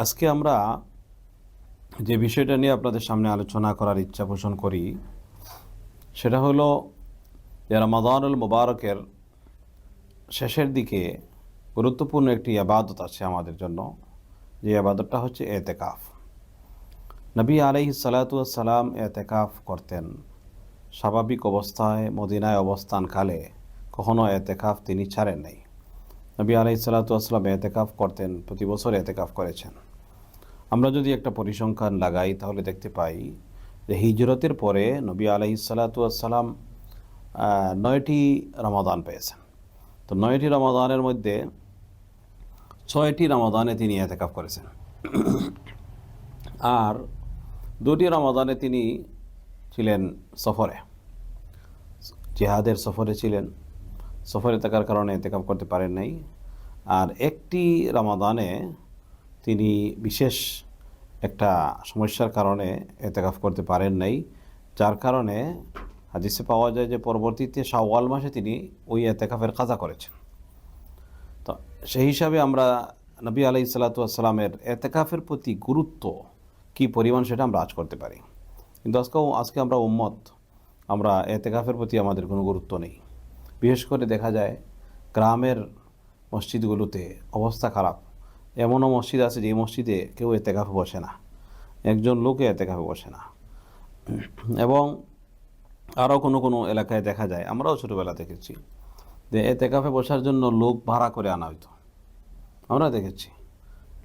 আজকে আমরা যে বিষয়টা নিয়ে আপনাদের সামনে আলোচনা করার ইচ্ছা পোষণ করি সেটা হলো যে রমাদানুল মুবারকের শেষের দিকে গুরুত্বপূর্ণ একটি ইবাদত আছে আমাদের জন্য, যে ইবাদতটা হচ্ছে এতেকাফ। নবী আলাইহিস সালাতু ওয়াস সালাম এতেকাফ করতেন। স্বাভাবিক অবস্থায় মদিনায় অবস্থানকালে কখনো এতেকাফ তিনি ছাড়েন নাই। নবী আলাইহিস সালাতু ওয়াস সালাম এতেকাফ করতেন, প্রতি বছর এতেকাফ করেছেন। আমরা যদি একটা পরিসংখ্যান লাগাই তাহলে দেখতে পাই যে হিজরতের পরে নবী আলাইহিস সালাতু ওয়াস সালাম 9টি রমাদান পেয়েছেন। তো 9টি রমাদানের মধ্যে 6টি রমাদানে তিনি এতেকাফ করেছেন, আর 2টি রমাদানে তিনি ছিলেন সফরে, জিহাদের সফরে ছিলেন। সফরে থাকার কারণে এতেকাফ করতে পারেন নাই। আর একটি রমাদানে তিনি বিশেষ একটা সমস্যার কারণে এতেকাফ করতে পারেন নাই, যার কারণে হাদিসে পাওয়া যায় যে পরবর্তীতে শাওয়াল মাসে তিনি ওই এতেকাফের কাজা করেছেন। তো সেই হিসাবে আমরা নবী আলাইহিস সালাতু ওয়াস সালামের এতেকাফের প্রতি গুরুত্ব কি পরিমাণ সেটা আমরা আজ করতে পারি। কিন্তু আজকে আমরা উম্মত, আমরা এতেকাফের প্রতি আমাদের কোনো গুরুত্ব নেই। বিশেষ করে দেখা যায় গ্রামের মসজিদগুলোতে অবস্থা খারাপ। এমনও মসজিদ আছে যে মসজিদে কেউ এতেকাফে বসে না, একজন লোকে এতেকাফে বসে না। এবং আরও কোনো এলাকায় দেখা যায়, আমরাও ছোটোবেলা দেখেছি যে এতেকাফে বসার জন্য লোক ভাড়া করে আনা হইতো। আমরা দেখেছি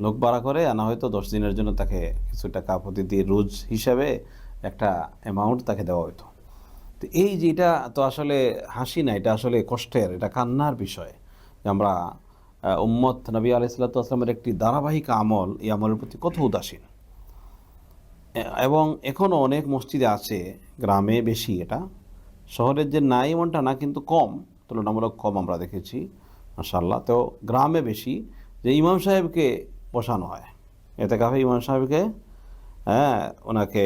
লোক ভাড়া করে আনা হয়তো 10 দিনের জন্য, তাকে কিছু টাকা প্রতিদিন রোজ হিসাবে একটা অ্যামাউন্ট তাকে দেওয়া হতো। তো এই যে এটা তো আসলে হাসি না, এটা আসলে কষ্টের, এটা কান্নার বিষয় যে আমরা উম্মত নবী আলাইহিস সালাতু ওয়াস সালামের একটি ধারাবাহিক আমল, এই আমলের প্রতি কত উদাসীন। এবং এখনও অনেক মসজিদে আছে, গ্রামে বেশি, এটা শহরের যে নাই এমনটা না, কিন্তু কম, তুলনামূলক কম আমরা দেখেছি মাশাআল্লাহ। তো গ্রামে বেশি যে ইমাম সাহেবকে বসানো হয় এতেকাফে, ইমাম সাহেবকে ওনাকে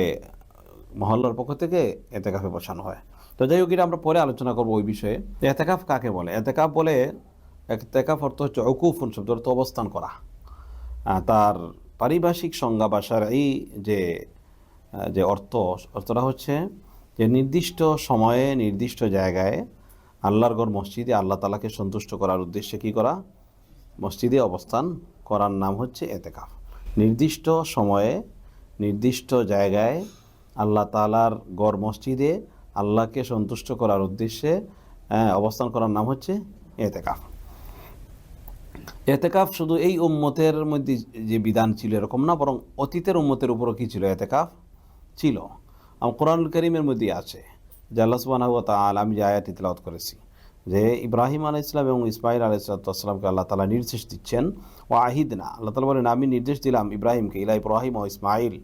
মহল্লার পক্ষ থেকে এতেকাফে বসানো হয়। তো যাই হোক, এটা আমরা পরে আলোচনা করবো ওই বিষয়ে। এতেকাফ কাকে বলে? এতেকাফ বলে, এতেকাফ অর্থ হচ্ছে উকুফুন, শব্দ অর্থ অবস্থান করা। তার পারিভাষিক সংজ্ঞা বা শারঈ যে অর্থটা হচ্ছে যে নির্দিষ্ট সময়ে নির্দিষ্ট জায়গায় আল্লাহর ঘর মসজিদে আল্লাহ তাআলাকে সন্তুষ্ট করার উদ্দেশ্যে কি করা? মসজিদে অবস্থান করার নাম হচ্ছে এতেকাফ। নির্দিষ্ট সময়ে নির্দিষ্ট জায়গায় আল্লাহ তাআলার ঘর মসজিদে আল্লাহকে সন্তুষ্ট করার উদ্দেশ্যে অবস্থান করার নাম হচ্ছে এতেকাফ। এতেকাফ শুধু এই উম্মতের মধ্যে যে বিধান ছিল এরকম না, বরং অতীতের উম্মতের উপরও কি ছিল? এতেকাফ ছিল। কোরআনুল কারীমের মধ্যে আছে যে আল্লাহ সুবহানাহু ওয়া তাআলা, আমি যে আয়াতটি তেলাওয়াত করেছি, যে ইব্রাহিম আলাইহিস সালাম এবং ইসমাঈল আলাইহিস সালামকে আল্লাহ তাআলা নির্দেশ দিচ্ছেন, ওয়া আহিদনা, আল্লাহ তাআলা বলেন আমি নির্দেশ দিলাম ইব্রাহিমকে, ইলা ইব্রাহিম ও ইসমাঈল,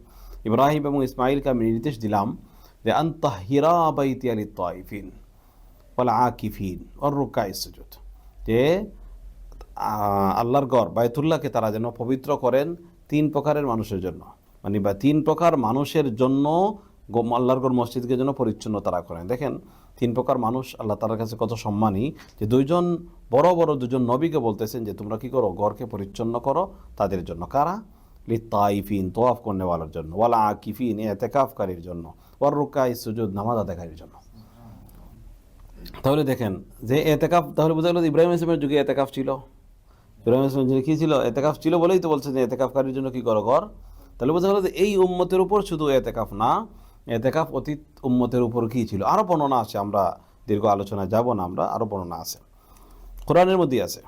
ইব্রাহিম এবং ইসমাঈলকে আমি নির্দেশ দিলাম যে আন তাহহিরা বাইতিয়া লিত-তাইফিন ওয়াল আকিফিন ওয়ার রুকাইস সুজুদ, যে আল্লাহর ঘর বায়তুল্লাহকে তারা যেন পবিত্র করেন 3 প্রকারের মানুষের জন্য, মানে বা 3 প্রকার মানুষের জন্য আল্লাহর ঘর মসজিদকে যেন পরিচ্ছন্ন তারা করেন। দেখেন 3 প্রকার মানুষ আল্লাহ তাআলার কাছে কত সম্মানী, যে বড় বড় দুজন নবীকে বলতেছেন যে তোমরা কি করো? ঘরকে পরিচ্ছন্ন করো। তাদের জন্য কারা? লিত-তাইফিন, তওয়াফ করনেওয়ালার জন্য, ওয়াল আকিফিন, ইতিকাফকারীর জন্য, ওয়ার রুকাইস সুজুদ, নামাজ আদায়কারীর জন্য। তাহলে দেখেন যে এতেকাফ, তাহলে বোঝা গেল ইব্রাহিম ইসলামের যুগে এতেকাফ ছিল। ইব্রাহিম ইসলামের যুগে কি ছিল? এতেকাফ ছিল বলেই তো বলছে যে এতেকাফকারীর জন্য কি করো? ঘর। তাহলে বোঝা গেল যে এই উম্মতের উপর শুধু এতেকাফ না, এতেকাফ অতীত উম্মতের উপর কি ছিল? আরও বর্ণনা আছে, আমরা দীর্ঘ আলোচনায় যাব না, আমরা আরও বর্ণনা আছে, কোরআনের মধ্যে আছে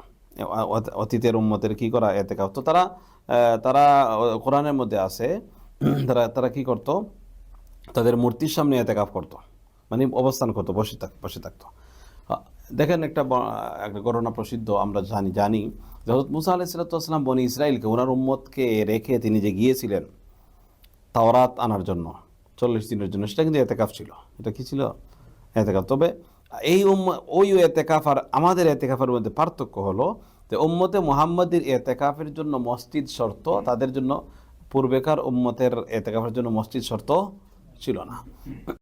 অতীতের উম্মতের কি করা এতেকাফ। তো তারা কোরআনের মধ্যে আছে, তারা কি করত? তাদের মূর্তির সামনে এতেকাফ করত, মানে অবস্থান করতো, বসে থাকতো। দেখেন একটা ঘটনা প্রসিদ্ধ, আমরা জানি যে হযরত মুসা আলাইহিস সালাম বনি ইসরাইলকে, ওনার উম্মতকে রেখে তিনি যে গিয়েছিলেন তাওরাত আনার জন্য 40 দিনের জন্য, সেটা কিন্তু এতেকাফ ছিল। এটা কি ছিল? এতেকাফ। তবে ওই এতেকাফ আর আমাদের এতেকাফের মধ্যে পার্থক্য হলো যে উম্মতে মুহাম্মাদের এতেকাফের জন্য মসজিদ শর্ত, তাদের জন্য পূর্বেকার উম্মতের এতেকাফের জন্য মসজিদ শর্ত ছিল না।